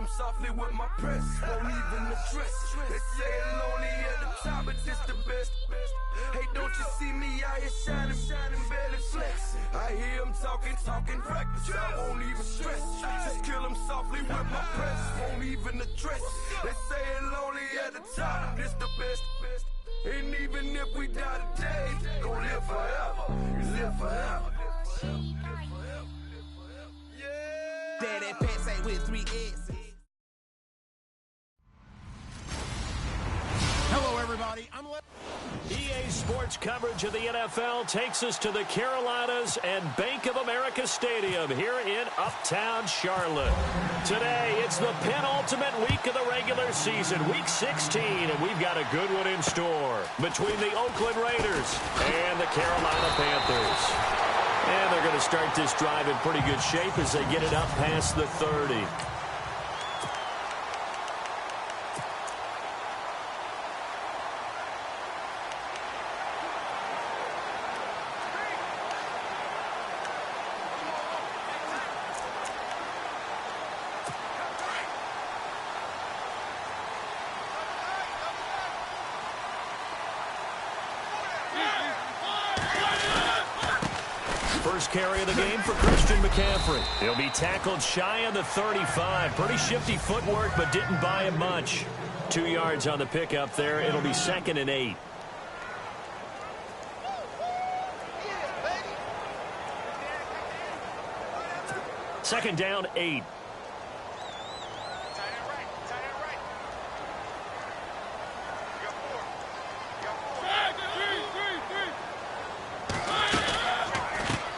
them softly with my press. Won't even address. They say it lonely at the top, but this the best. Hey, don't you see me out here shining, barely flex. I hear them talking reckless. I won't even stress. Just kill them softly with my press. Won't even address. They say it lonely at the top, this the best. And even if we die today, gon' live forever. Live forever. Daddy Patsy with 3 S's. Hello, everybody. EA Sports coverage of the NFL takes us to the Carolinas and Bank of America Stadium here in Uptown Charlotte. Today, it's the penultimate week of the regular season, week 16, and we've got a good one in store between the Oakland Raiders and the Carolina Panthers. And they're going to start this drive in pretty good shape as they get it up past the 30. First carry of the game for Christian McCaffrey. He'll be tackled shy of the 35. Pretty shifty footwork, but didn't buy him much. 2 yards on the pickup there. It'll be 2nd and 8. Second down, 8.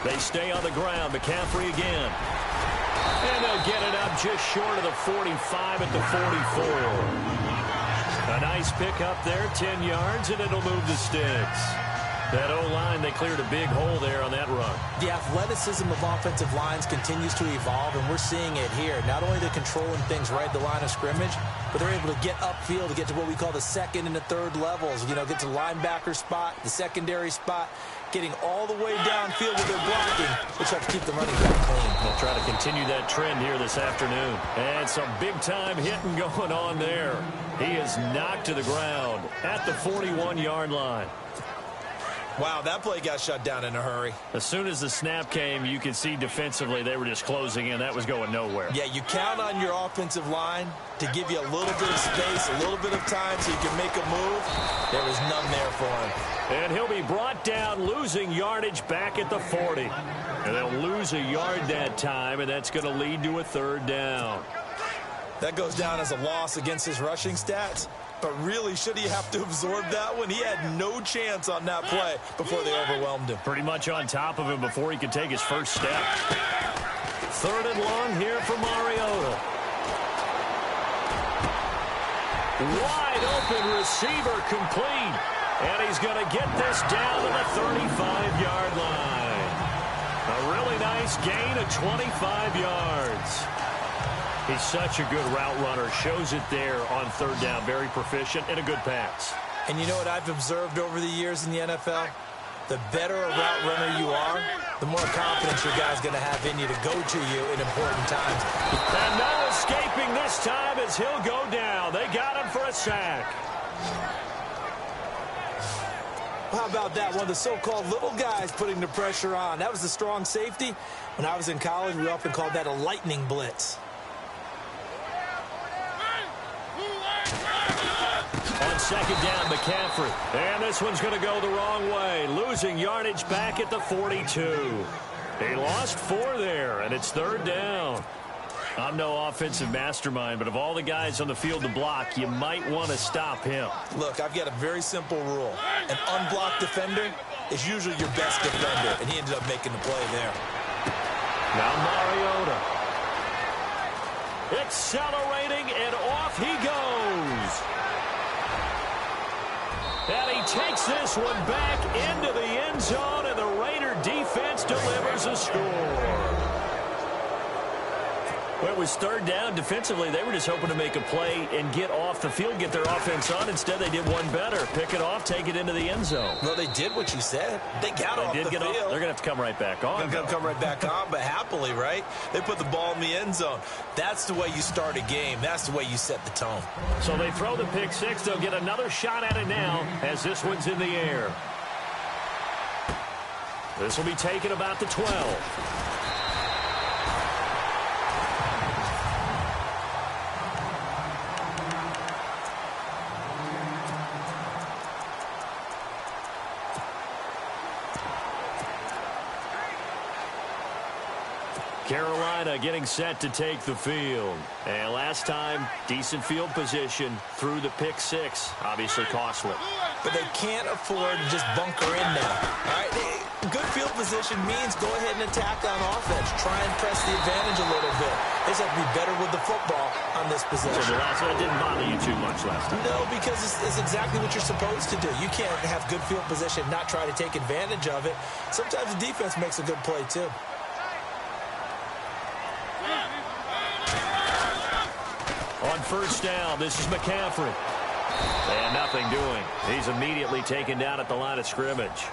They stay on the ground. McCaffrey again. And they'll get it up just short of the 45 at the 44. A nice pickup there, 10 yards, and it'll move the sticks. That O-line, they cleared a big hole there on that run. The athleticism of offensive lines continues to evolve, and we're seeing it here. Not only they're controlling things right at the line of scrimmage, but they're able to get upfield to get to what we call the second and the third levels. You know, get to the linebacker spot, the secondary spot, getting all the way downfield with their blocking, which helps keep the running back clean. They'll try to continue that trend here this afternoon. And some big-time hitting going on there. He is knocked to the ground at the 41-yard line. Wow, that play got shut down in a hurry. As soon as the snap came, you could see defensively they were just closing in. That was going nowhere. Yeah, you count on your offensive line to give you a little bit of space, a little bit of time so you can make a move. There was none there for him. And he'll be brought down, losing yardage back at the 40. And they'll lose a yard that time, and that's going to lead to a 3rd down. That goes down as a loss against his rushing stats. But really, should he have to absorb that one? He had no chance on that play before they overwhelmed him. Pretty much on top of him before he could take his first step. 3rd and long here for Mariota. Wide open receiver complete. And he's going to get this down to the 35-yard line. A really nice gain of 25 yards. He's such a good route runner. Shows it there on 3rd down. Very proficient and a good pass. And you know what I've observed over the years in the NFL? The better a route runner you are, the more confidence your guy's going to have in you to go to you in important times. And no escaping this time as he'll go down. They got him for a sack. How about that? One of the so-called little guys putting the pressure on. That was the strong safety. When I was in college, we often called that a lightning blitz. On 2nd down, McCaffrey. And this one's going to go the wrong way. Losing yardage back at the 42. He lost 4 there, and it's 3rd down. I'm no offensive mastermind, but of all the guys on the field to block, you might want to stop him. Look, I've got a very simple rule. An unblocked defender is usually your best defender, and he ended up making the play there. Now Mariota. Accelerating, and off he goes. And he takes this one back into the end zone, and the Raider defense delivers a score. Well, it was third down. Defensively, they were just hoping to make a play and get off the field, get their offense on. Instead, they did one better. Pick it off, take it into the end zone. Well, they did what you said. They got off the field. They're going to have to come right back on. They're going to come right back on, but happily, right? They put the ball in the end zone. That's the way you start a game. That's the way you set the tone. So they throw the pick six. They'll get another shot at it now as this one's in the air. This will be taken about the 12. Carolina getting set to take the field. And last time, decent field position through the pick six. Obviously costly. But they can't afford to just bunker in now. All right, good field position means go ahead and attack on offense. Try and press the advantage a little bit. They just have to be better with the football on this possession. So the last one didn't bother you too much last time. No, because it's exactly what you're supposed to do. You can't have good field position, not try to take advantage of it. Sometimes the defense makes a good play, too. On first down, this is McCaffrey. And nothing doing. He's immediately taken down at the line of scrimmage.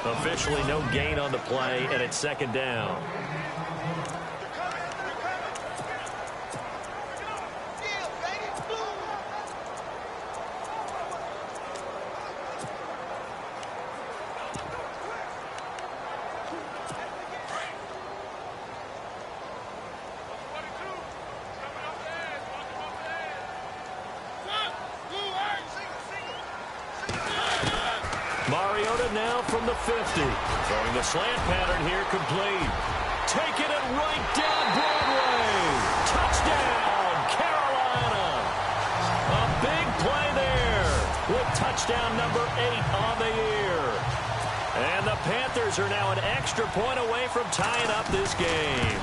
Officially no gain on the play, and it's second down. Now from the 50. Throwing the slant pattern here, complete. Taking it right down Broadway. Touchdown, Carolina. A big play there with touchdown number 8 on the year. And the Panthers are now an extra point away from tying up this game.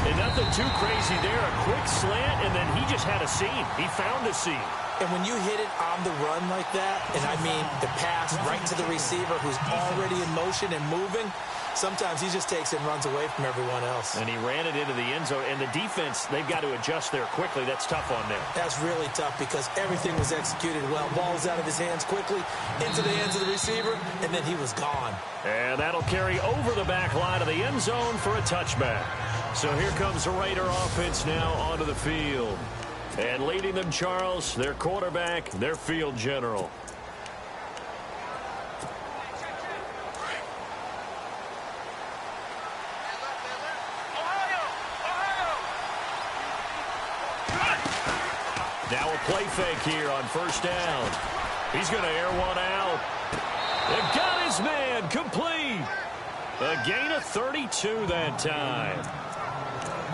And nothing too crazy there. A quick slant, and then he just had a seam. He found a seam. And when you hit it on the run like that, and I mean the pass right to the receiver who's already in motion and moving, sometimes he just takes it and runs away from everyone else. And he ran it into the end zone. And the defense, they've got to adjust there quickly. That's tough on them. That's really tough because everything was executed well. Ball was out of his hands quickly, into the hands of the receiver, and then he was gone. And that'll carry over the back line of the end zone for a touchback. So here comes the Raider offense now onto the field. And leading them, Charles, their quarterback, their field general. Now a play fake here on first down. He's going to air one out. They got his man complete. A gain of 32 that time.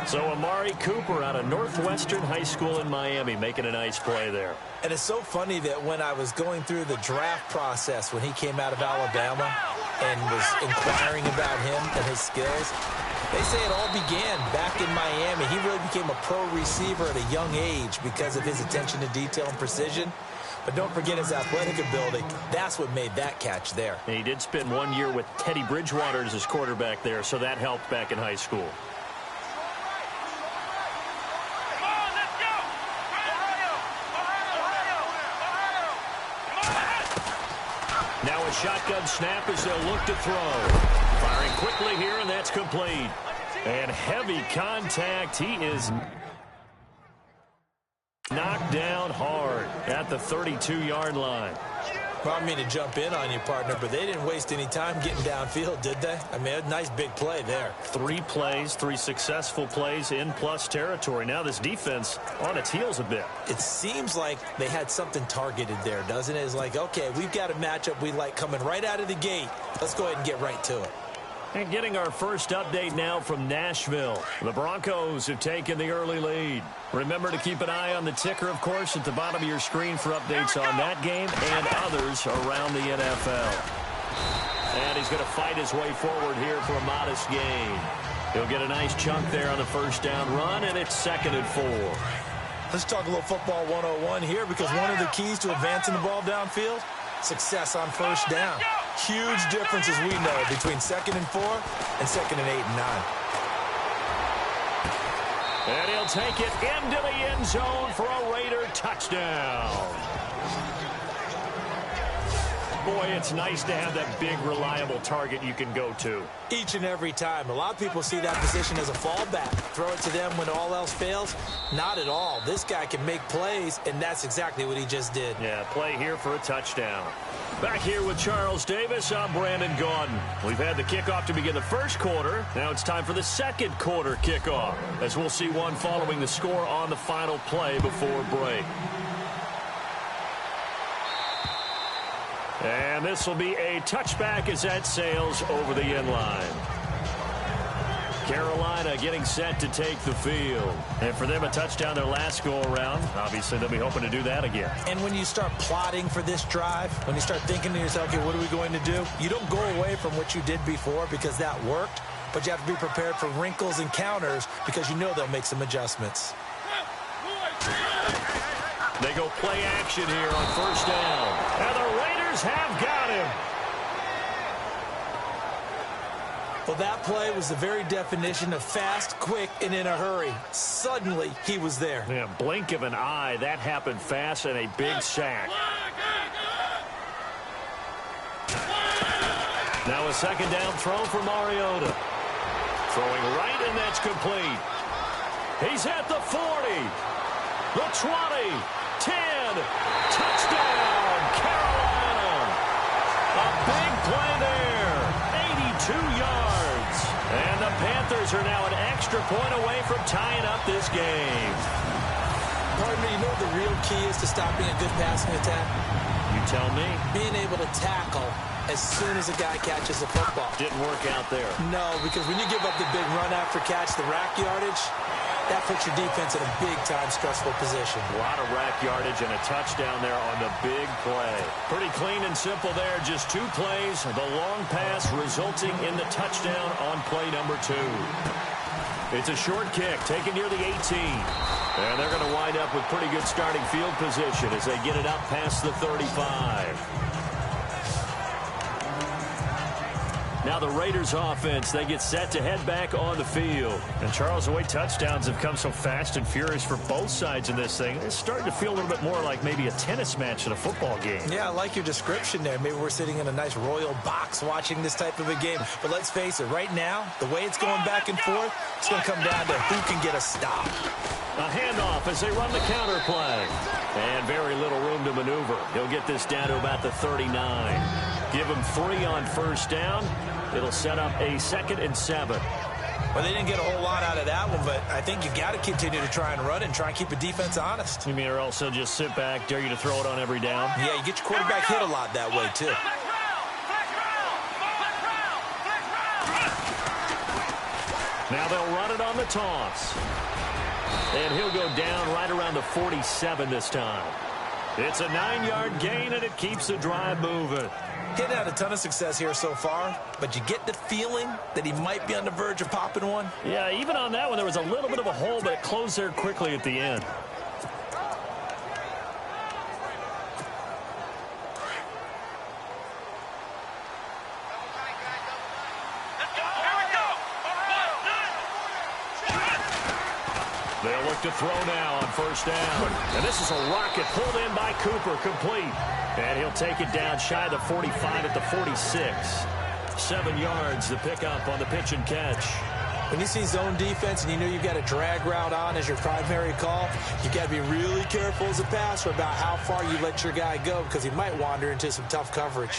So Amari Cooper out of Northwestern High School in Miami making a nice play there. And it's so funny that when I was going through the draft process when he came out of Alabama and was inquiring about him and his skills, they say it all began back in Miami. He really became a pro receiver at a young age because of his attention to detail and precision. But don't forget his athletic ability. That's what made that catch there. And he did spend 1 year with Teddy Bridgewater as his quarterback there, so that helped back in high school. Now a shotgun snap as they'll look to throw. Firing quickly here, and that's complete. And heavy contact. He is knocked down hard at the 32-yard line. Well, I mean to jump in on you, partner, but they didn't waste any time getting downfield, did they? I mean, a nice big play there. 3 plays, 3 successful plays in plus territory. Now this defense on its heels a bit. It seems like they had something targeted there, doesn't it? It's like, okay, we've got a matchup we like coming right out of the gate. Let's go ahead and get right to it. And getting our first update now from Nashville. The Broncos have taken the early lead. Remember to keep an eye on the ticker, of course, at the bottom of your screen for updates on that game and others around the NFL. And he's going to fight his way forward here for a modest gain. He'll get a nice chunk there on the first down run, and it's 2nd and 4. Let's talk a little football 101 here because one of the keys to advancing the ball downfield, success on first down. Huge difference, as we know, between 2nd and 4 and 2nd and 8 and 9. And he'll take it into the end zone for a Raider touchdown. Boy, it's nice to have that big, reliable target you can go to. Each and every time. A lot of people see that position as a fallback. Throw it to them when all else fails. Not at all. This guy can make plays, and that's exactly what he just did. Yeah, play here for a touchdown. Back here with Charles Davis, I'm Brandon Gaudin. We've had the kickoff to begin the first quarter. Now it's time for the second quarter kickoff, as we'll see one following the score on the final play before break. And this will be a touchback as that sails over the end line. Carolina getting set to take the field. And for them, a touchdown their last go-around. Obviously, they'll be hoping to do that again. And when you start plotting for this drive, when you start thinking to yourself, okay, what are we going to do? You don't go away from what you did before because that worked, but you have to be prepared for wrinkles and counters because you know they'll make some adjustments. They go play action here on first down. And the Raiders have got him. Well, that play was the very definition of fast, quick, and in a hurry. Suddenly, he was there. Yeah, blink of an eye. That happened fast and a big sack. Now a second down throw for Mariota. Throwing right, and that's complete. He's at the 40, the 20, 10, touchdown, Carolina. A big play there, 82 yards. And the Panthers are now an extra point away from tying up this game. Pardon me, you know what the real key is to stopping a good passing attack? You tell me. Being able to tackle as soon as a guy catches the football. Didn't work out there. No, because when you give up the big run after catch, the rack yardage, that puts your defense in a big-time stressful position. A lot of rack yardage and a touchdown there on the big play. Pretty clean and simple there. Just two plays. The long pass resulting in the touchdown on play number 2. It's a short kick taken near the 18. And they're going to wind up with pretty good starting field position as they get it up past the 35. Now the Raiders offense, they get set to head back on the field. And Charles, the way touchdowns have come so fast and furious for both sides in this thing, it's starting to feel a little bit more like maybe a tennis match in a football game. Yeah, I like your description there. Maybe we're sitting in a nice royal box watching this type of a game. But let's face it, right now, the way it's going back and forth, it's going to come down to who can get a stop. A handoff as they run the counter play. And very little room to maneuver. He'll get this down to about the 39. Give him 3 on first down. It'll set up a 2nd and 7. Well, they didn't get a whole lot out of that one, but I think you got to continue to try and run and try and keep the defense honest. You mean or else they'll just sit back, dare you to throw it on every down? Yeah, you get your quarterback hit a lot that way, too. Now they'll run it on the toss. And he'll go down right around the 47 this time. It's a 9-yard gain, and it keeps the drive moving. He's had a ton of success here so far, but you get the feeling that he might be on the verge of popping one. Yeah, even on that one, there was a little bit of a hole, but it closed there quickly at the end. They'll look to throw now on first down. And this is a rocket pulled in by Cooper, complete. And he'll take it down shy of the 45 at the 46. 7 yards to pick up on the pitch and catch. When you see zone defense and you know you've got a drag route on as your primary call, you've got to be really careful as a passer about how far you let your guy go because he might wander into some tough coverage.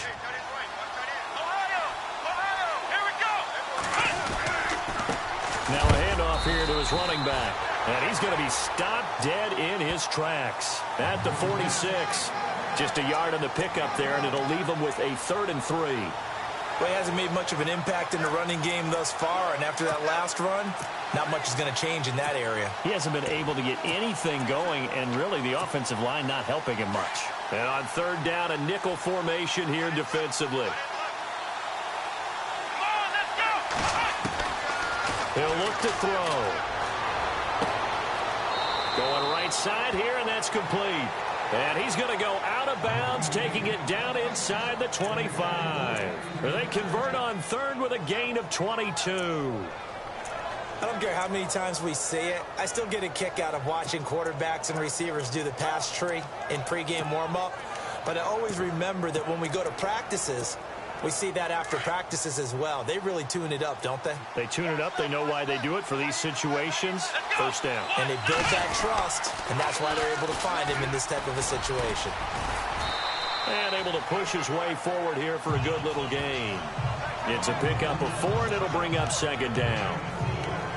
Now a handoff here to his running back. And he's going to be stopped dead in his tracks at the 46. Just a yard on the pickup there, and it'll leave him with a 3rd and 3. Well, he hasn't made much of an impact in the running game thus far, and after that last run, not much is going to change in that area. He hasn't been able to get anything going, and really the offensive line not helping him much. And on 3rd down, a nickel formation here defensively. He'll look to throw. Going right side here, and that's complete. And he's going to go out of bounds, taking it down inside the 25. They convert on 3rd with a gain of 22. I don't care how many times we see it. I still get a kick out of watching quarterbacks and receivers do the pass tree in pregame warm-up. But I always remember that when we go to practices, we see that after practices as well. They really tune it up, don't they? They tune it up. They know why they do it for these situations. First down. And they build that trust, and that's why they're able to find him in this type of a situation. And able to push his way forward here for a good little gain. It's a pickup of 4, and it'll bring up second down.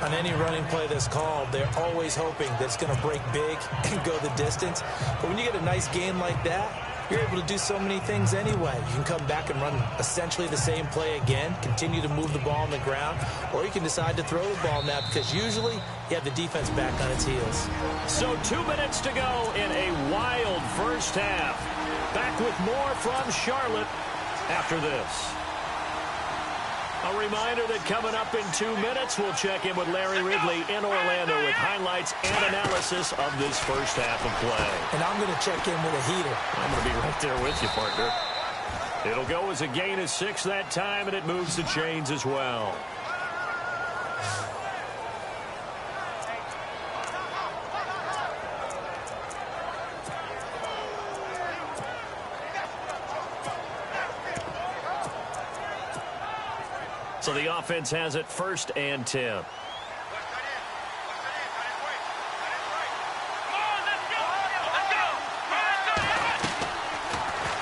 On any running play that's called, they're always hoping that it's going to break big and go the distance. But when you get a nice gain like that, you're able to do so many things anyway. You can come back and run essentially the same play again, continue to move the ball on the ground, or you can decide to throw the ball now because usually you have the defense back on its heels. So 2 minutes to go in a wild first half. Back with more from Charlotte after this. A reminder that coming up in 2 minutes, we'll check in with Larry Ridley in Orlando with highlights and analysis of this first half of play. And I'm going to check in with a heater. I'm going to be right there with you, partner. It'll go as a gain of 6 that time, and it moves the chains as well. So the offense has it 1st and 10.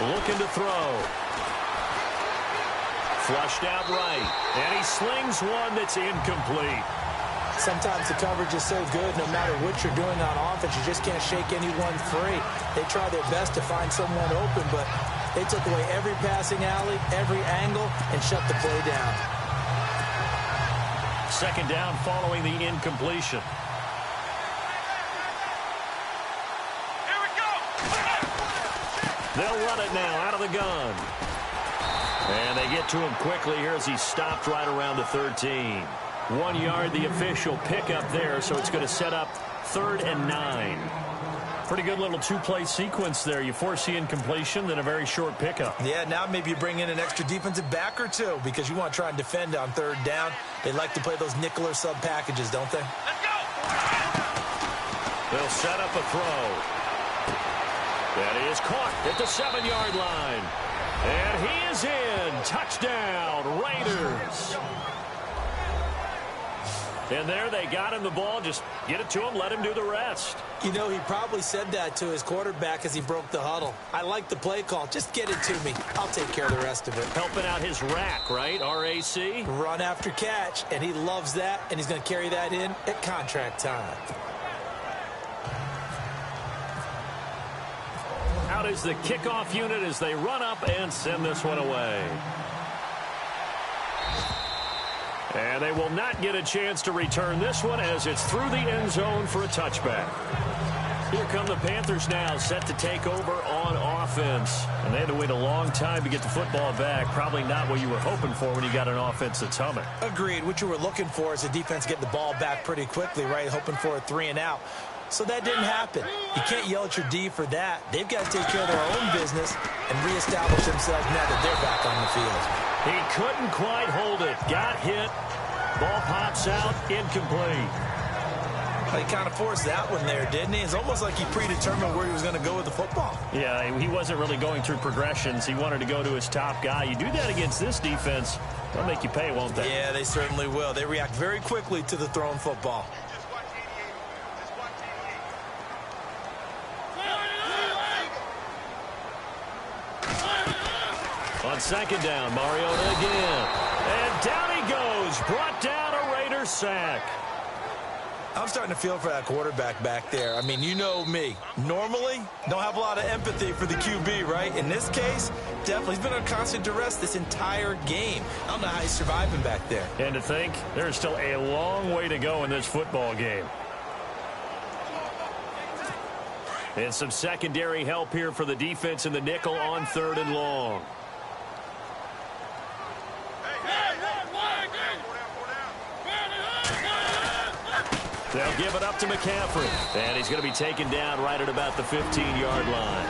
Looking to throw. Flushed out right. And he slings one that's incomplete. Sometimes the coverage is so good, no matter what you're doing on offense, you just can't shake anyone free. They try their best to find someone open, but they took away every passing alley, every angle, and shut the play down. Second down following the incompletion. Here we go. They'll run it now out of the gun. And they get to him quickly here as he stopped right around the 13. 1 yard, the official pickup there, so it's going to set up 3rd and 9. Pretty good little 2-play sequence there. You force the incompletion, then a very short pickup. Yeah, now maybe you bring in an extra defensive back or two because you want to try and defend on 3rd down. They like to play those nickel or sub packages, don't they? Let's go. They'll set up a throw. That is caught at the 7-yard line. And he is in. Touchdown, Raiders. And there they got him the ball. Just get it to him, let him do the rest. You know, he probably said that to his quarterback as he broke the huddle. I like the play call. Just get it to me. I'll take care of the rest of it. Helping out his rack, right? R-A-C? Run after catch, and he loves that, and he's going to carry that in at contract time. Out is the kickoff unit as they run up and send this one away. And they will not get a chance to return this one as it's through the end zone for a touchback. Here come the Panthers now, set to take over on offense. And they had to wait a long time to get the football back. Probably not what you were hoping for when you got an offense that's humming. Agreed. What you were looking for is the defense getting the ball back pretty quickly, right? Hoping for a 3 and out. So that didn't happen. You can't yell at your D for that. They've got to take care of their own business and reestablish themselves now that they're back on the field. He couldn't quite hold it. Got hit. Ball pops out. Incomplete. He kind of forced that one there, didn't he? It's almost like he predetermined where he was going to go with the football. Yeah, he wasn't really going through progressions. He wanted to go to his top guy. You do that against this defense, they'll make you pay, won't they? Yeah, they certainly will. They react very quickly to the thrown football. On second down, Mariota again. And down he goes. Brought down a Raiders sack. I'm starting to feel for that quarterback back there. I mean, you know me. Normally, don't have a lot of empathy for the QB, right? In this case, definitely. He's been under constant duress this entire game. I don't know how he's surviving back there. And to think, there's still a long way to go in this football game. And some secondary help here for the defense in the nickel on 3rd and long. They'll give it up to McCaffrey. And he's going to be taken down right at about the 15-yard line.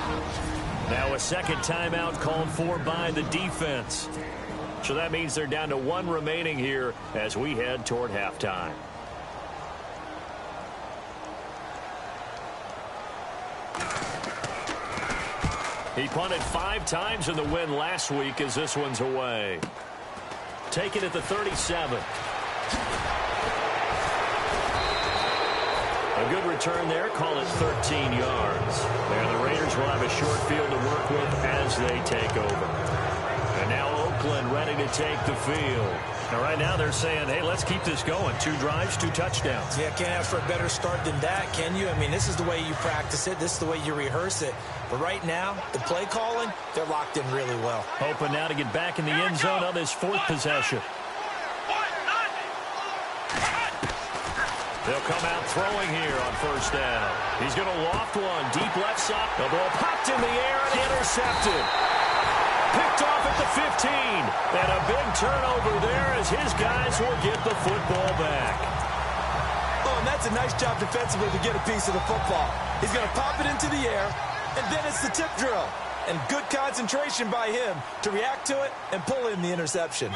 Now a second timeout called for by the defense. So that means they're down to 1 remaining here as we head toward halftime. He punted 5 times in the win last week as this one's away. Taken at the 37. A good return there. Call it 13 yards. There, the Raiders will have a short field to work with as they take over. And now Oakland ready to take the field. And right now they're saying, hey, let's keep this going. 2 drives, 2 touchdowns. Yeah, can't ask for a better start than that, can you? I mean, this is the way you practice it. This is the way you rehearse it. But right now, the play calling, they're locked in really well. Hoping now to get back in the end zone on this 4th possession. They'll come out throwing here on 1st down. He's going to loft one. Deep left side. The ball popped in the air and intercepted. Picked off at the 15. And a big turnover there as his guys will get the football back. Oh, and that's a nice job defensively to get a piece of the football. He's going to pop it into the air, and then it's the tip drill. And good concentration by him to react to it and pull in the interception.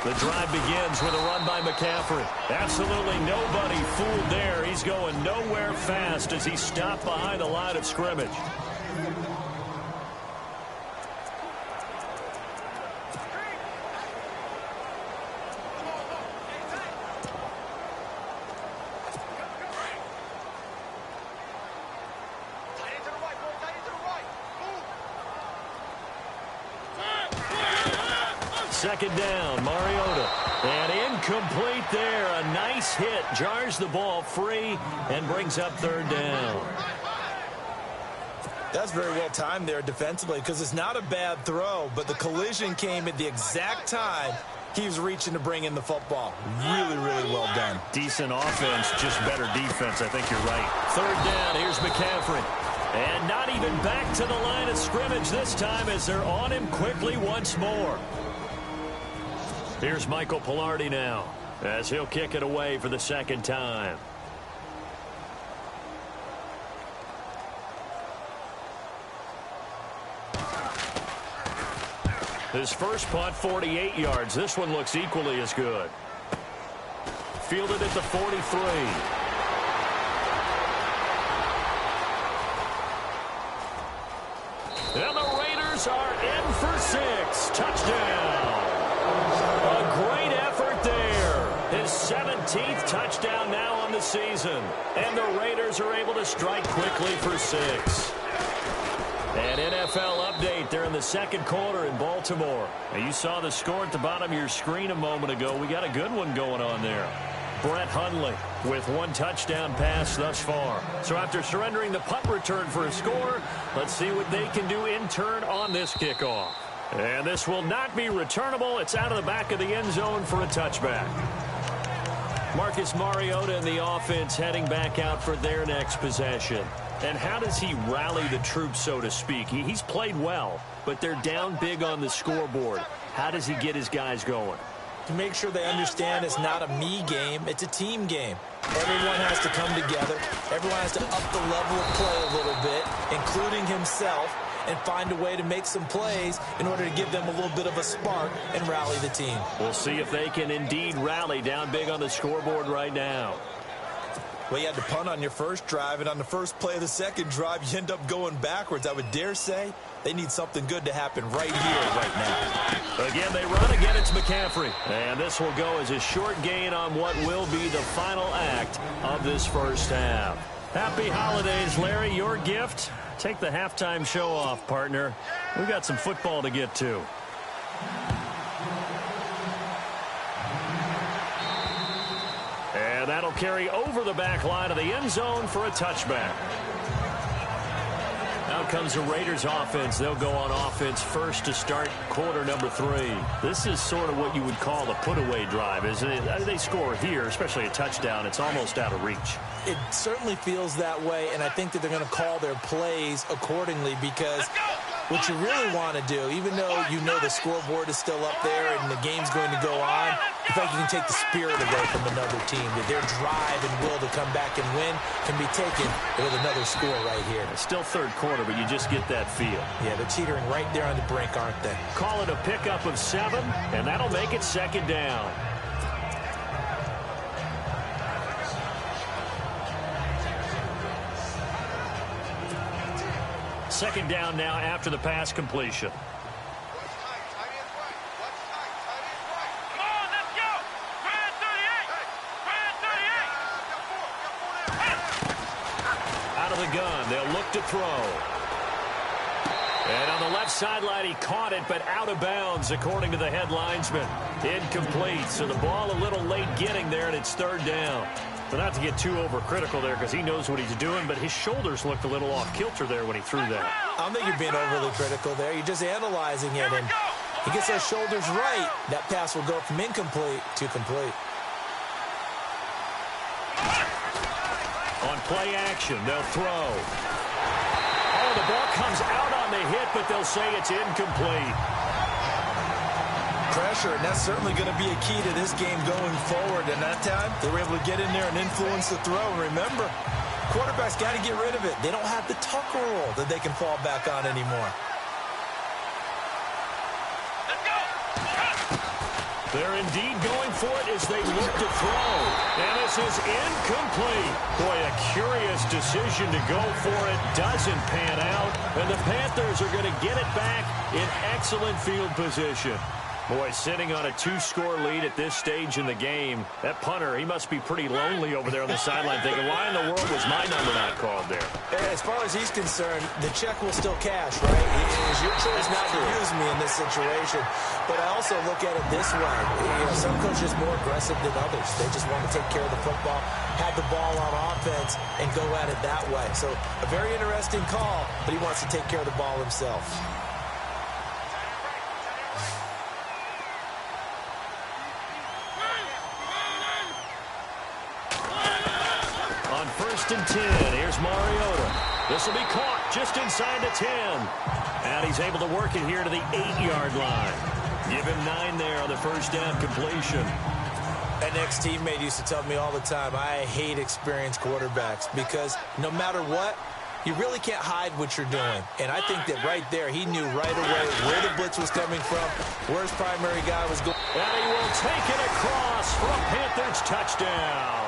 The drive begins with a run by McCaffrey. Absolutely nobody fooled there. He's going nowhere fast as he stopped behind the line of scrimmage. Second down, Mariota. And incomplete there. A nice hit. Jars the ball free and brings up 3rd down. That's very well timed there defensively because it's not a bad throw, but the collision came at the exact time he was reaching to bring in the football. Really, really well done. Decent offense, just better defense. I think you're right. 3rd down, here's McCaffrey. And not even back to the line of scrimmage this time as they're on him quickly once more. Here's Michael Pilardi now as he'll kick it away for the 2nd time. His first punt, 48 yards. This one looks equally as good. Fielded at the 43. And the Raiders are in for 6. Touchdown. A great effort there. His 17th touchdown now on the season. And the Raiders are able to strike quickly for 6. An NFL update there in the 2nd quarter in Baltimore. Now you saw the score at the bottom of your screen a moment ago. We got a good one going on there. Brett Hundley with 1 touchdown pass thus far. So after surrendering the punt return for a score, let's see what they can do in turn on this kickoff. And this will not be returnable. It's out of the back of the end zone for a touchback. Marcus Mariota and the offense heading back out for their next possession. And how does he rally the troops, so to speak? He's played well, but they're down big on the scoreboard. How does he get his guys going? To make sure they understand it's not a me game, it's a team game. Everyone has to come together. Everyone has to up the level of play a little bit, including himself, and find a way to make some plays in order to give them a little bit of a spark and rally the team. We'll see if they can indeed rally down big on the scoreboard right now. Well, you had to punt on your first drive, and on the first play of the second drive, you end up going backwards. I would dare say they need something good to happen right here, right now. Again, they run again. It's McCaffrey. And this will go as a short gain on what will be the final act of this first half. Happy holidays, Larry. Your gift? Take the halftime show off, partner. We got some football to get to. And that'll carry over the back line of the end zone for a touchback. Out comes the Raiders offense. They'll go on offense first to start quarter number 3. This is sort of what you would call the put-away drive, isn't it? They score here, especially a touchdown. It's almost out of reach. It certainly feels that way, and I think that they're going to call their plays accordingly because what you really want to do, even though you know the scoreboard is still up there and the game's going to go on, you think you can take the spirit away from another team, that their drive and will to come back and win can be taken with another score right here. It's still third quarter, but you just get that feel. Yeah, they're teetering right there on the brink, aren't they? Call it a pickup of 7, and that'll make it second down. second down now after the pass completion. Out of the gun, they'll look to throw. And on the left sideline, he caught it, but out of bounds, according to the head linesman. Incomplete, so the ball a little late getting there, and it's third down. But not to get too overcritical there because he knows what he's doing, but his shoulders looked a little off kilter there when he threw that. I don't think you're being overly critical there. You're just analyzing it, and he gets those shoulders right. That pass will go from incomplete to complete. On play action, they'll throw. Oh, the ball comes out on the hit, but they'll say it's incomplete. Pressure, and that's certainly going to be a key to this game going forward. And that time, they were able to get in there and influence the throw. And remember, quarterbacks got to get rid of it. They don't have the tuck roll that they can fall back on anymore. They're indeed going for it as they look to throw. And this is incomplete. Boy, a curious decision to go for it. Doesn't pan out. And the Panthers are going to get it back in excellent field position. Boy, sitting on a 2-score lead at this stage in the game, that punter, he must be pretty lonely over there on the sideline thinking, why in the world was my number not called there? As far as he's concerned, the check will still cash, right? It is your choice not to use me in this situation. But I also look at it this way. You know, some coaches are more aggressive than others. They just want to take care of the football, have the ball on offense, and go at it that way. So a very interesting call, but he wants to take care of the ball himself. First and 10. Here's Mariota. This will be caught just inside the 10. And he's able to work it here to the 8-yard line. Give him 9 there on the first down completion. An ex-teammate used to tell me all the time, I hate experienced quarterbacks because no matter what, you really can't hide what you're doing. And I think that right there, he knew right away where the blitz was coming from, where his primary guy was going. And he will take it across for a Panthers touchdown.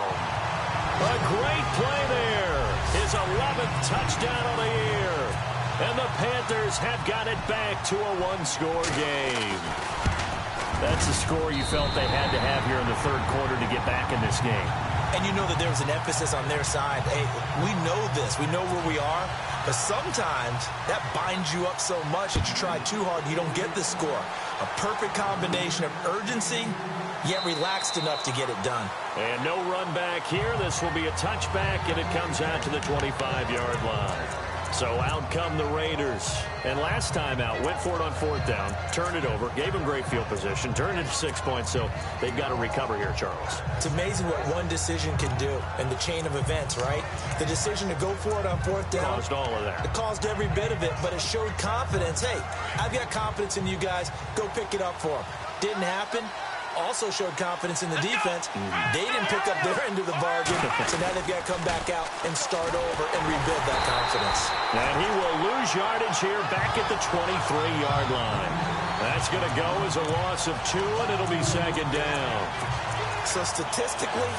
A great play there. His 11th touchdown of the year. And the Panthers have got it back to a 1-score game. That's the score you felt they had to have here in the third quarter to get back in this game. And you know that there was an emphasis on their side. Hey, we know this. We know where we are. But sometimes that binds you up so much that you try too hard and you don't get the score. A perfect combination of urgency, yet relaxed enough to get it done. And no run back here. This will be a touchback, and it comes out to the 25-yard line. So out come the Raiders. And last time out, went for it on fourth down, turned it over, gave them great field position, turned it to 6 points, so they've got to recover here, Charles. It's amazing what one decision can do in the chain of events, right? The decision to go for it on fourth down. Caused all of that. It caused every bit of it, but it showed confidence. Hey, I've got confidence in you guys. Go pick it up for them. Didn't happen. Also showed confidence in the defense. They didn't pick up their end of the bargain, so now they've got to come back out and start over and rebuild that confidence. And he will lose yardage here back at the 23-yard line. That's going to go as a loss of 2, and it'll be second down. So statistically,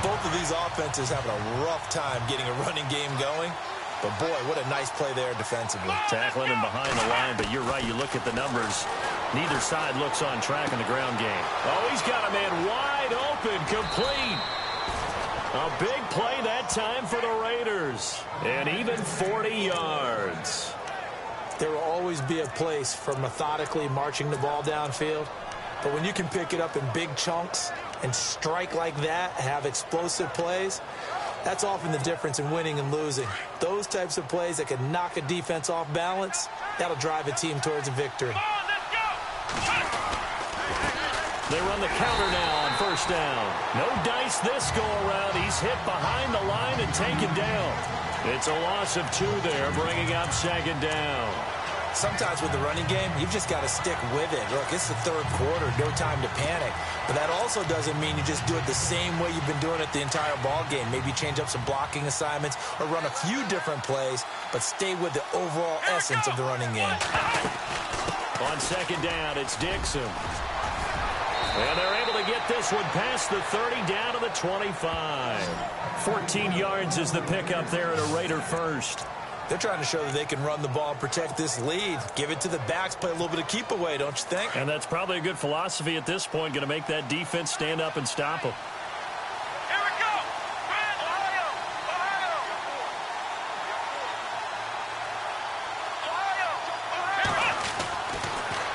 both of these offenses having a rough time getting a running game going. But, boy, what a nice play there defensively. Tackling him behind the line, but you're right. You look at the numbers. Neither side looks on track in the ground game. Oh, he's got a man wide open, complete. A big play that time for the Raiders. And even 40 yards. There will always be a place for methodically marching the ball downfield. But when you can pick it up in big chunks and strike like that, have explosive plays, that's often the difference in winning and losing. Those types of plays that can knock a defense off balance, that'll drive a team towards a victory. They run the counter now on first down. No dice this go-around. He's hit behind the line and taken down. It's a loss of 2 there, bringing up second down. Sometimes with the running game, you've just got to stick with it. Look, it's the third quarter, no time to panic. But that also doesn't mean you just do it the same way you've been doing it the entire ball game. Maybe change up some blocking assignments or run a few different plays, but stay with the overall essence of the running game. On second down, it's Dixon. And they're able to get this one past the 30 down to the 25. 14 yards is the pickup there at a Raider first. They're trying to show that they can run the ball and protect this lead. Give it to the backs, play a little bit of keep away, don't you think? And that's probably a good philosophy at this point, going to make that defense stand up and stop them.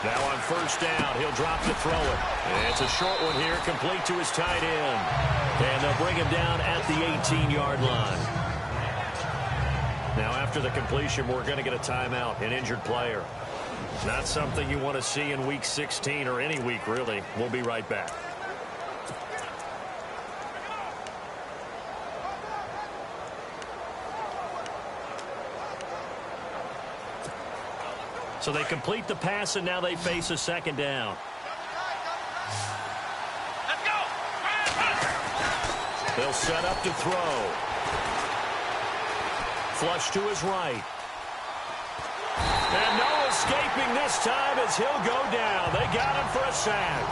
Now on first down, he'll drop to throw it. It's a short one here, complete to his tight end. And they'll bring him down at the 18-yard line. Now after the completion, we're going to get a timeout, an injured player. Not something you want to see in Week 16 or any week, really. We'll be right back. So they complete the pass, and now they face a second down. Let's go. They'll set up to throw. Flush to his right. And no escaping this time as he'll go down. They got him for a sack.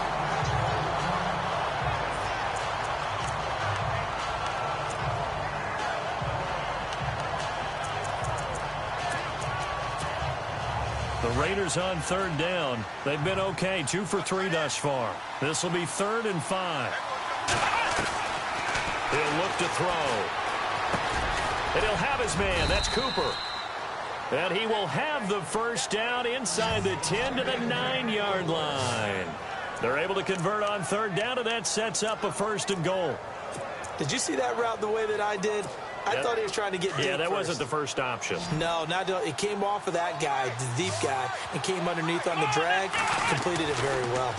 The Raiders on third down. They've been okay, 2 for 3 thus far. This will be 3rd and 5. He'll look to throw. And he'll have his man. That's Cooper. And he will have the first down inside the 10 to the 9-yard line. They're able to convert on third down, and that sets up a 1st and goal. Did you see that route the way that I did? I thought he was trying to get deep. Yeah, that first. wasn't the first option. No, it came off of that guy, the deep guy, and came underneath on the drag. Completed it very well.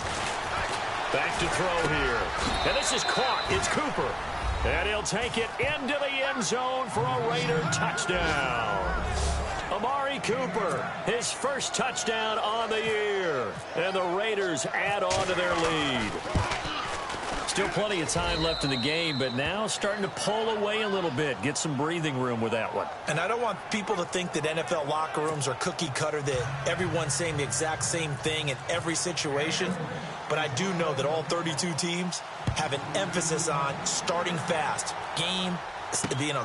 Back to throw here. And this is caught. It's Cooper. And he'll take it into the end zone for a Raider touchdown. Amari Cooper, his first touchdown on the year. And the Raiders add on to their lead. Still plenty of time left in the game, but now starting to pull away a little bit. Get some breathing room with that one. And I don't want people to think that NFL locker rooms are cookie cutter, that everyone's saying the exact same thing in every situation. But I do know that all 32 teams have an emphasis on starting fast.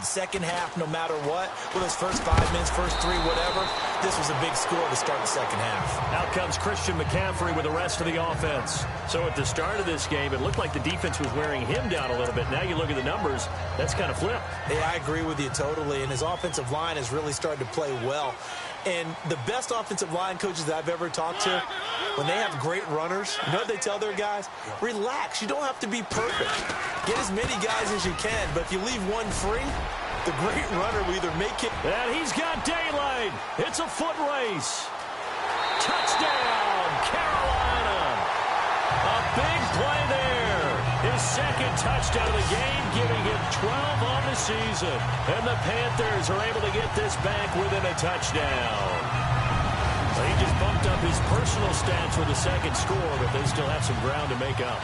Second half, no matter what. Well, those first 5 minutes, first 3, whatever. This was a big score to start the second half. Out comes Christian McCaffrey with the rest of the offense. So at the start of this game, it looked like the defense was wearing him down a little bit. Now you look at the numbers, that's kind of flipped. Yeah, I agree with you totally. And his offensive line has really started to play well. And the best offensive line coaches that I've ever talked to, when they have great runners, you know what they tell their guys? Relax. You don't have to be perfect. Get as many guys as you can, but if you leave one free, the great runner will either make it. And he's got daylight. It's a foot race. Touchdown, Carolina. A big play there. His second touchdown of the game, giving him 12 on the season. And the Panthers are able to get this back within a touchdown. He just bumped up his personal stats with the second score, but they still have some ground to make up.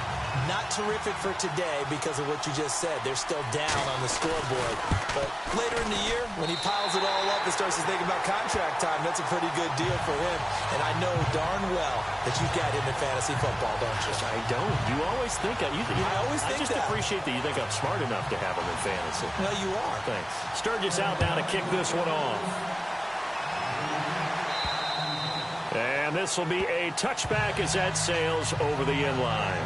Not terrific for today because of what you just said. They're still down on the scoreboard. But later in the year, when he piles it all up and starts to think about contract time, that's a pretty good deal for him. And I know darn well that you've got him in fantasy football, don't you? I don't. You always think I just that. appreciate that you think I'm smart enough to have him in fantasy. No, you are. Thanks. Sturgis out now to kick this one off. And this will be a touchback as that sails over the end line.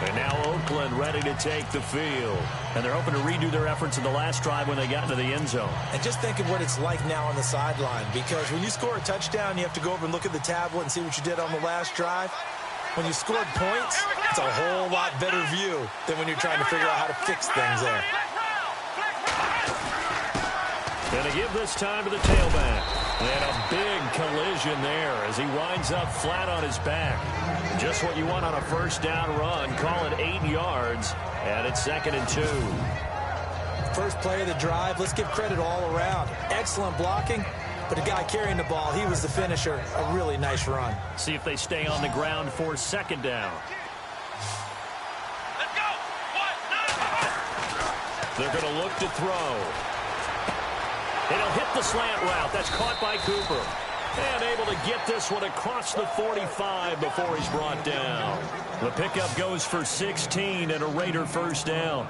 And now Oakland ready to take the field. And they're hoping to redo their efforts in the last drive when they got into the end zone. And just think of what it's like now on the sideline. Because when you score a touchdown, you have to go over and look at the tablet and see what you did on the last drive. When you scored points, it's a whole lot better view than when you're trying to figure out how to fix things there. Going to give this time to the tailback. And a big collision there as he winds up flat on his back. Just what you want on a first down run. Call it 8 yards. And it's 2nd and 2. First play of the drive. Let's give credit all around. Excellent blocking. But the guy carrying the ball, he was the finisher. A really nice run. See if they stay on the ground for 2nd down. Let's go. They're going to look to throw. And he'll hit the slant route. That's caught by Cooper. And able to get this one across the 45 before he's brought down. The pickup goes for 16 and a Raider first down.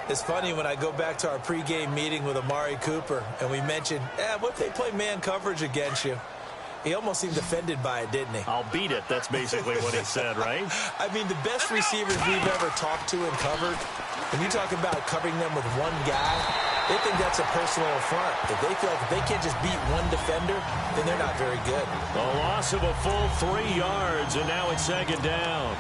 It's funny when I go back to our pregame meeting with Amari Cooper and we mentioned, what if they play man coverage against you? He almost seemed offended by it, didn't he? I'll beat it. That's basically what he said, right? I mean, the best receivers we've ever talked to and covered, when you talk about covering them with one guy, they think that's a personal affront. If they feel like if they can't just beat one defender, then they're not very good. A loss of a full 3 yards, and now it's second down.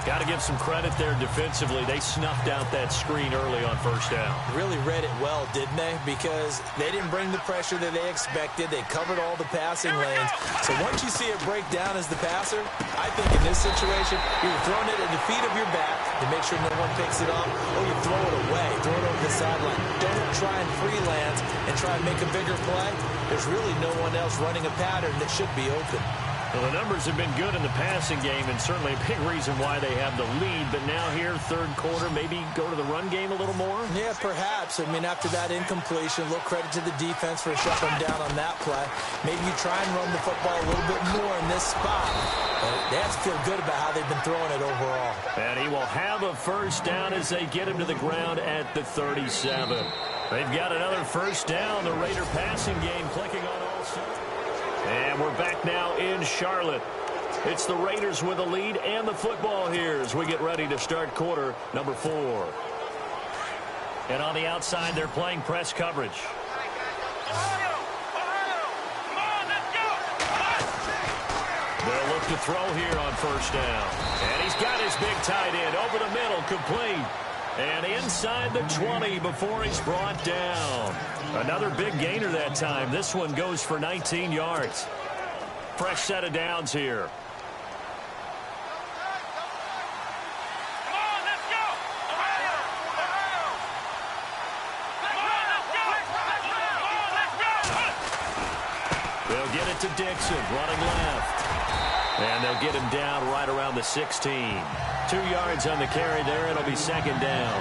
Got to give some credit there defensively. They snuffed out that screen early on first down. Really read it well, didn't they? Because they didn't bring the pressure that they expected. They covered all the passing lanes. So once you see it break down as the passer, I think in this situation, you're throwing it at the feet of your back to make sure no one picks it up, or you throw it away, throw it over the sideline. Don't try and freelance and try and make a bigger play. There's really no one else running a pattern that should be open. Well, the numbers have been good in the passing game, and certainly a big reason why they have the lead. But now here, third quarter, maybe go to the run game a little more? Yeah, perhaps. I mean, after that incompletion, a little credit to the defense for shutting them down on that play. Maybe you try and run the football a little bit more in this spot. But they have to feel good about how they've been throwing it overall. And he will have a first down as they get him to the ground at the 37. They've got another first down. The Raider passing game clicking on all cylinders. And we're back now in Charlotte. It's the Raiders with the lead and the football here as we get ready to start quarter number 4. And on the outside, they're playing press coverage. They'll look to throw here on first down. And he's got his big tight end over the middle, complete. And inside the 20 before he's brought down. Another big gainer that time. This one goes for 19 yards. Fresh set of downs here. They'll get it to Dixon, running left. And they'll get him down right around the 16. 2 yards on the carry there. It'll be second down.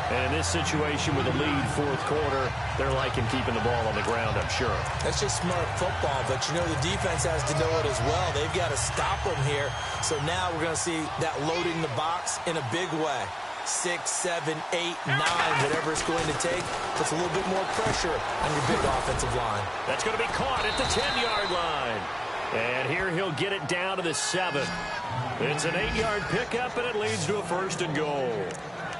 And in this situation with a lead fourth quarter, they're liking keeping the ball on the ground, I'm sure. That's just smart football, but you know the defense has to know it as well. They've got to stop them here. So now we're going to see that loading the box in a big way. 6, 7, 8, 9, whatever it's going to take, puts a little bit more pressure on your big offensive line. That's going to be caught at the 10-yard line. And here he'll get it down to the 7. It's an 8-yard pickup, and it leads to a first and goal.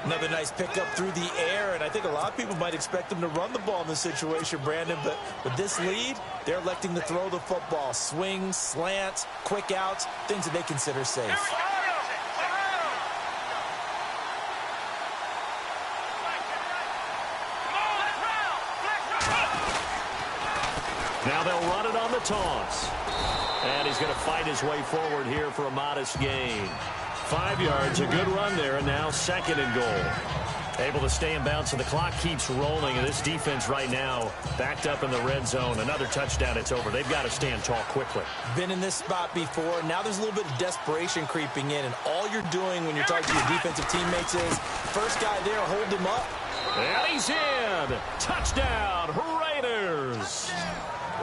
Another nice pickup through the air, and I think a lot of people might expect them to run the ball in this situation, Brandon, but with this lead, they're electing to throw the football. Swings, slants, quick outs, things that they consider safe. Now they'll run it on the toss. And he's going to fight his way forward here for a modest gain. 5 yards, a good run there, and now second and goal. Able to stay in bounds, and the clock keeps rolling. And this defense right now backed up in the red zone. Another touchdown, it's over. They've got to stand tall quickly. Been in this spot before. Now there's a little bit of desperation creeping in, and all you're doing when you're talking to your defensive teammates is, first guy there, hold him up. And he's in. Touchdown, Raiders.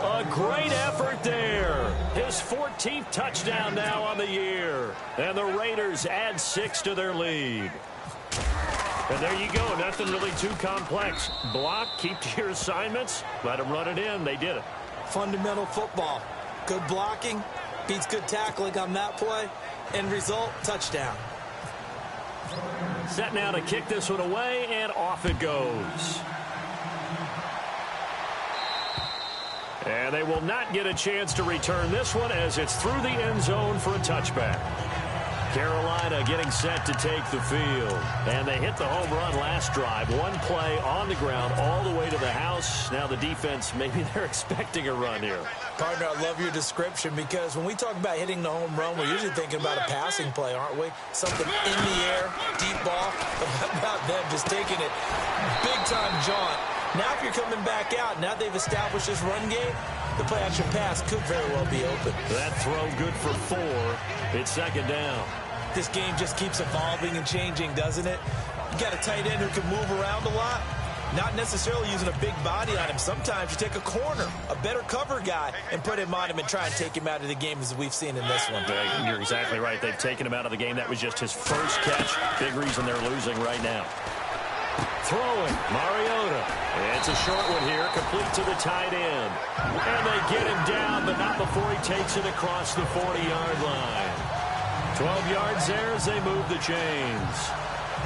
A great effort there. His 14th touchdown now on the year. And the Raiders add 6 to their lead. And there you go. Nothing really too complex. Block, keep to your assignments. Let them run it in. They did it. Fundamental football. Good blocking. Beats good tackling on that play. End result, touchdown. Set now to kick this one away, and off it goes. And they will not get a chance to return this one as it's through the end zone for a touchback. Carolina getting set to take the field. And they hit the home run last drive. One play on the ground all the way to the house. Now the defense, maybe they're expecting a run here. Partner, I love your description because when we talk about hitting the home run, we're usually thinking about a passing play, aren't we? Something in the air, deep ball. But how about them just taking it big-time jaunt? Now if you're coming back out, now they've established this run game, the play-action pass could very well be open. That throw good for 4. It's second down. This game just keeps evolving and changing, doesn't it? You got a tight end who can move around a lot, not necessarily using a big body on him. Sometimes you take a corner, a better cover guy, and put him on him and try and take him out of the game as we've seen in this one. You're exactly right. They've taken him out of the game. That was just his first catch. Big reason they're losing right now. Throwing, Mariota. It's a short one here, complete to the tight end. And they get him down, but not before he takes it across the 40-yard line. 12 yards there as they move the chains.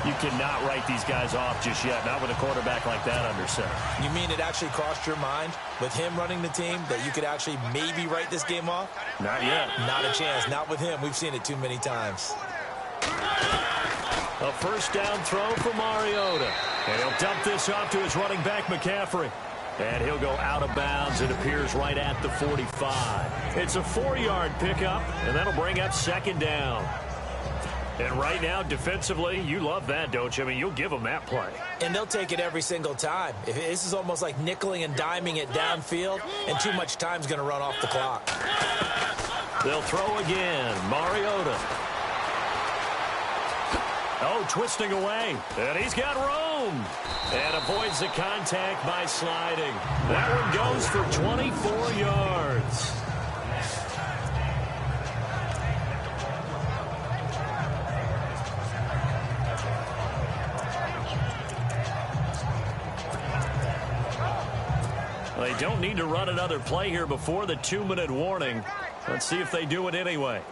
You cannot write these guys off just yet, not with a quarterback like that under center. You mean it actually crossed your mind with him running the team that you could actually maybe write this game off? Not yet. Not a chance. Not with him. We've seen it too many times. A first down throw for Mariota. And he'll dump this off to his running back, McCaffrey. And he'll go out of bounds. It appears right at the 45. It's a 4-yard pickup, and that'll bring up second down. And right now, defensively, you love that, don't you? I mean, you'll give them that play. And they'll take it every single time. This is almost like nickeling and diming it downfield, and too much time's going to run off the clock. They'll throw again. Mariota. Oh, twisting away. And he's got room. And avoids the contact by sliding. That one goes for 24 yards. They don't need to run another play here before the 2-minute warning. Let's see if they do it anyway.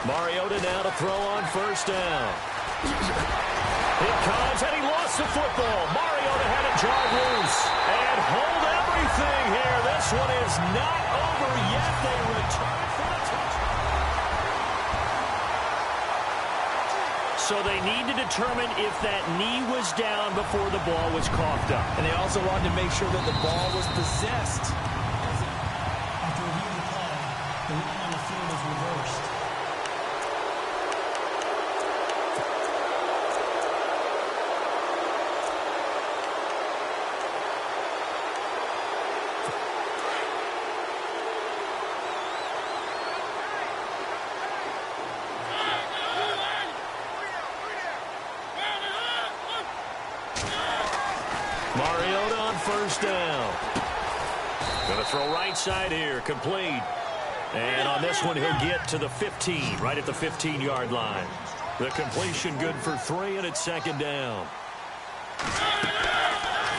Mariota now to throw on first down. Here comes, and he lost the football. Mariota had it jarred loose. And hold everything here. This one is not over yet. They return for the touchdown. So they need to determine if that knee was down before the ball was coughed up. And they also wanted to make sure that the ball was possessed. After reviewing the play, the line on the field is reversed. Mariota on first down. Going to throw right side here, complete. And on this one, he'll get to the 15, right at the 15-yard line. The completion good for 3, and it's second down.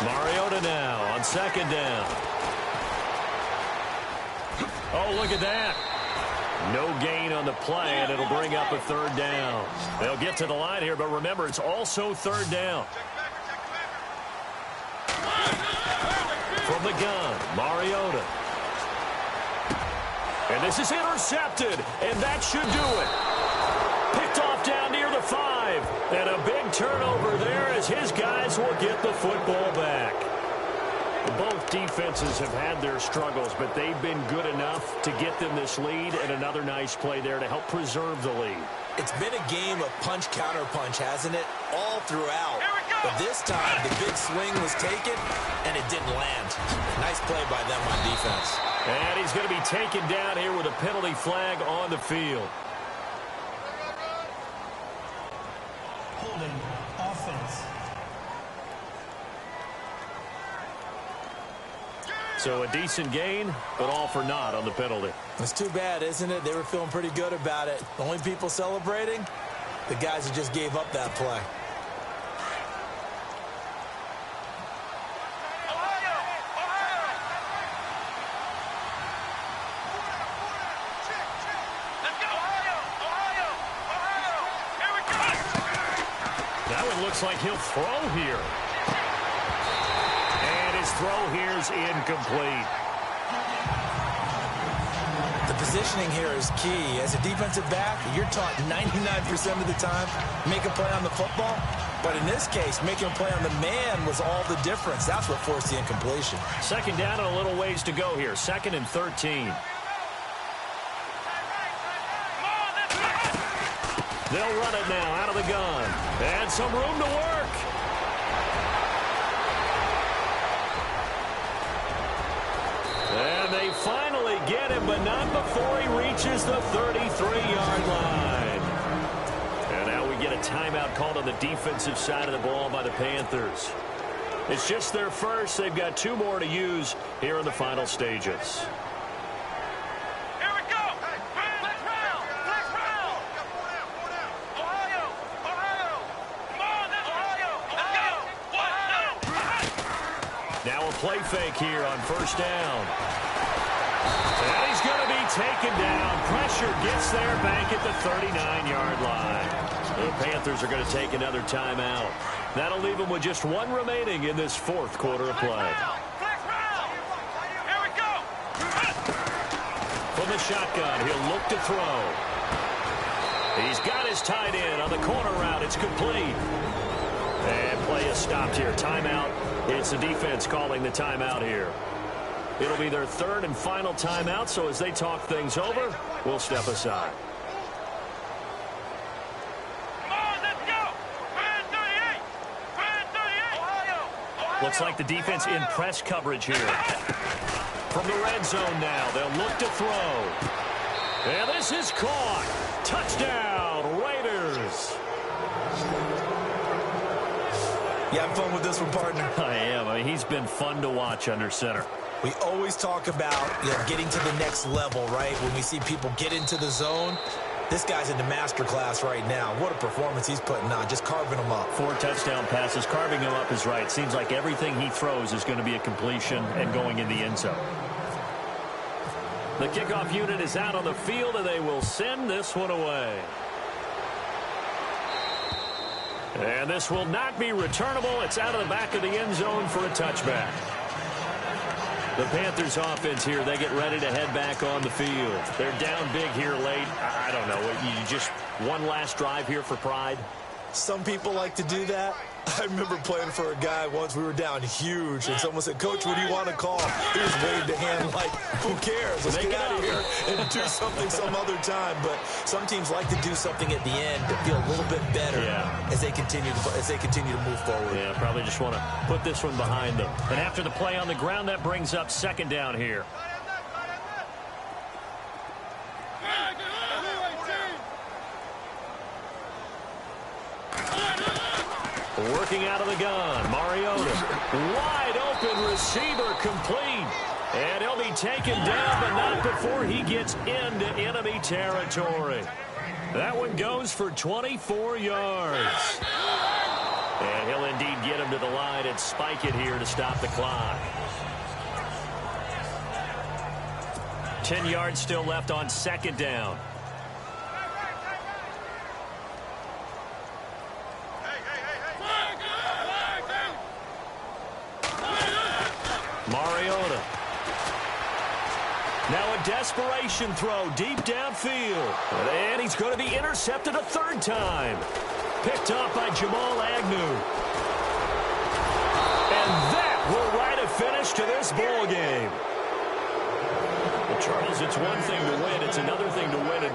Mariota now on second down. Oh, look at that. No gain on the play, and it'll bring up a third down. They'll get to the line here, but remember, it's also third down. From the gun, Mariota. And this is intercepted, and that should do it. Picked off down near the 5. And a big turnover there as his guys will get the football back. Both defenses have had their struggles, but they've been good enough to get them this lead, and another nice play there to help preserve the lead. It's been a game of punch-counter-punch, hasn't it? All throughout. But this time, the big swing was taken, and it didn't land. Nice play by them on defense. And he's going to be taken down here with a penalty flag on the field. Holding offense. So a decent gain, but all for naught on the penalty. It's too bad, isn't it? They were feeling pretty good about it. The only people celebrating, the guys who just gave up that play. That one looks like he'll throw here. And his throw here's incomplete. The positioning here is key. As a defensive back, you're taught 99% of the time, make a play on the football. But in this case, making a play on the man was all the difference. That's what forced the incompletion. Second down and a little ways to go here. 2nd and 13. They'll run it now out of the gun. And some room to work. And they finally get him, but not before he reaches the 33-yard line. And now we get a timeout called on the defensive side of the ball by the Panthers. It's just their first. They've got 2 more to use here in the final stages. play fake here on first down. And he's going to be taken down. Pressure gets there back at the 39-yard line. The Panthers are going to take another timeout. That'll leave them with just one remaining in this fourth quarter of play. Here we go. From the shotgun, he'll look to throw. He's got his tight end on the corner route. It's complete. And play is stopped here. Timeout. It's the defense calling the timeout here. It'll be their third and final timeout, so as they talk things over, we'll step aside. Come on, let's go. 38. Looks like the defense in press coverage here. From the red zone now, they'll look to throw. And this is caught. Touchdown, Raiders. You having fun with this one, partner? I am. I mean, he's been fun to watch under center. We always talk about getting to the next level, right? When we see people get into the zone, this guy's in the master class right now. What a performance he's putting on, just carving them up. 4 touchdown passes. Carving him up is right. Seems like everything he throws is going to be a completion and going in the end zone. The kickoff unit is out on the field, and they will send this one away. And this will not be returnable. It's out of the back of the end zone for a touchback. The Panthers offense here, they get ready to head back on the field. They're down big here late. I don't know. You just one last drive here for pride? Some people like to do that. I remember playing for a guy once. We were down huge, and someone said, "Coach, what do you want to call?" He just waved a hand like, who cares? Let's get out of here and do something some other time. But some teams like to do something at the end to feel a little bit better as they continue to move forward. Yeah, probably just want to put this one behind them. And after the play on the ground, that brings up second down here. Working out of the gun, Mariota. Wide open receiver complete. And he'll be taken down, but not before he gets into enemy territory. That one goes for 24 yards. And he'll indeed get him to the line and spike it here to stop the clock. 10 yards still left on second down. Mariota. Now a desperation throw deep downfield. And he's going to be intercepted a third time. Picked off by Jamal Agnew. And that will write a finish to this ball game. Well, Charles, it's one thing to win. It's another thing to win.